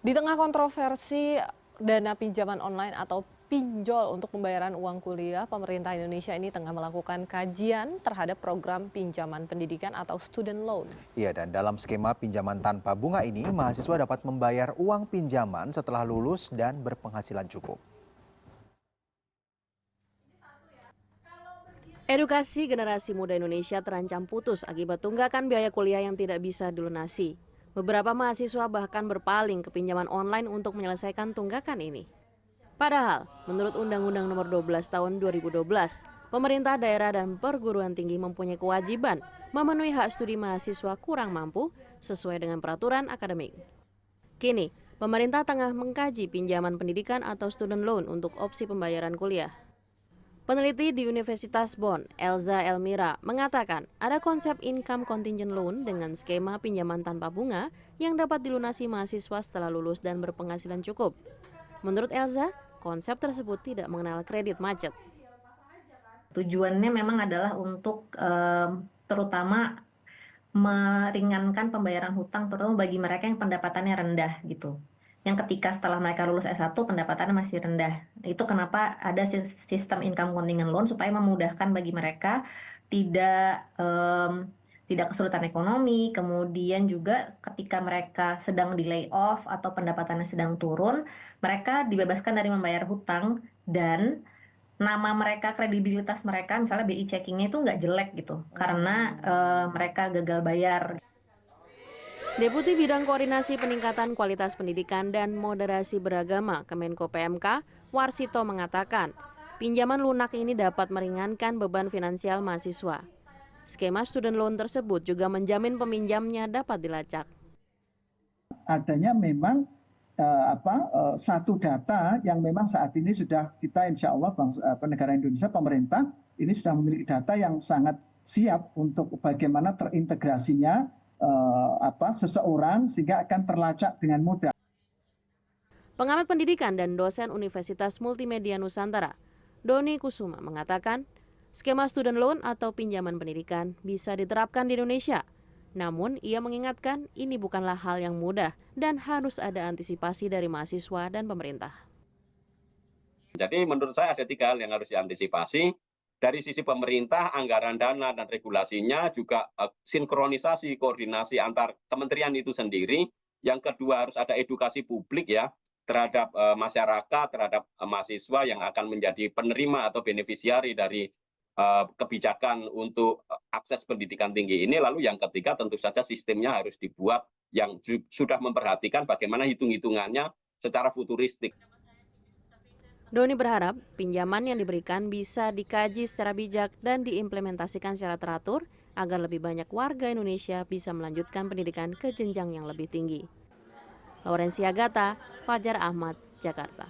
Di tengah kontroversi dana pinjaman online atau pinjol untuk pembayaran uang kuliah, pemerintah Indonesia ini tengah melakukan kajian terhadap program pinjaman pendidikan atau student loan. Iya, dan dalam skema pinjaman tanpa bunga ini, mahasiswa dapat membayar uang pinjaman setelah lulus dan berpenghasilan cukup. Edukasi generasi muda Indonesia terancam putus akibat tunggakan biaya kuliah yang tidak bisa dilunasi. Beberapa mahasiswa bahkan berpaling ke pinjaman online untuk menyelesaikan tunggakan ini. Padahal, menurut Undang-Undang Nomor 12 Tahun 2012, pemerintah daerah dan perguruan tinggi mempunyai kewajiban memenuhi hak studi mahasiswa kurang mampu sesuai dengan peraturan akademik. Kini, pemerintah tengah mengkaji pinjaman pendidikan atau student loan untuk opsi pembayaran kuliah. Peneliti di Universitas Bonn, Elza Elmira, mengatakan ada konsep income contingent loan dengan skema pinjaman tanpa bunga yang dapat dilunasi mahasiswa setelah lulus dan berpenghasilan cukup. Menurut Elza, konsep tersebut tidak mengenal kredit macet. Tujuannya memang adalah untuk terutama meringankan pembayaran hutang, terutama bagi mereka yang pendapatannya rendah gitu. Yang ketika setelah mereka lulus S1 pendapatannya masih rendah. Itu kenapa ada sistem income contingent loan supaya memudahkan bagi mereka tidak kesulitan ekonomi, kemudian juga ketika mereka sedang di layoff atau pendapatannya sedang turun, mereka dibebaskan dari membayar hutang dan nama mereka, kredibilitas mereka, misalnya BI checkingnya itu nggak jelek gitu, karena mereka gagal bayar. Deputi Bidang Koordinasi Peningkatan Kualitas Pendidikan dan Moderasi Beragama Kemenko PMK, Warsito mengatakan, pinjaman lunak ini dapat meringankan beban finansial mahasiswa. Skema student loan tersebut juga menjamin peminjamnya dapat dilacak. Adanya memang satu data yang memang saat ini sudah kita insya Allah negara Indonesia, pemerintah ini sudah memiliki data yang sangat siap untuk bagaimana terintegrasinya seseorang sehingga akan terlacak dengan mudah. Pengamat pendidikan dan dosen Universitas Multimedia Nusantara, Doni Kusuma mengatakan, skema student loan atau pinjaman pendidikan bisa diterapkan di Indonesia. Namun, ia mengingatkan ini bukanlah hal yang mudah dan harus ada antisipasi dari mahasiswa dan pemerintah. Jadi menurut saya ada 3 hal yang harus diantisipasi. Dari sisi pemerintah, anggaran dana dan regulasinya juga sinkronisasi, koordinasi antar kementerian itu sendiri. Yang kedua harus ada edukasi publik ya terhadap masyarakat, terhadap mahasiswa yang akan menjadi penerima atau beneficiari dari kebijakan untuk akses pendidikan tinggi ini. Lalu yang ketiga tentu saja sistemnya harus dibuat yang sudah memperhatikan bagaimana hitung-hitungannya secara futuristik. Doni berharap pinjaman yang diberikan bisa dikaji secara bijak dan diimplementasikan secara teratur agar lebih banyak warga Indonesia bisa melanjutkan pendidikan ke jenjang yang lebih tinggi. Laurencia Gata, Fajar Ahmad, Jakarta.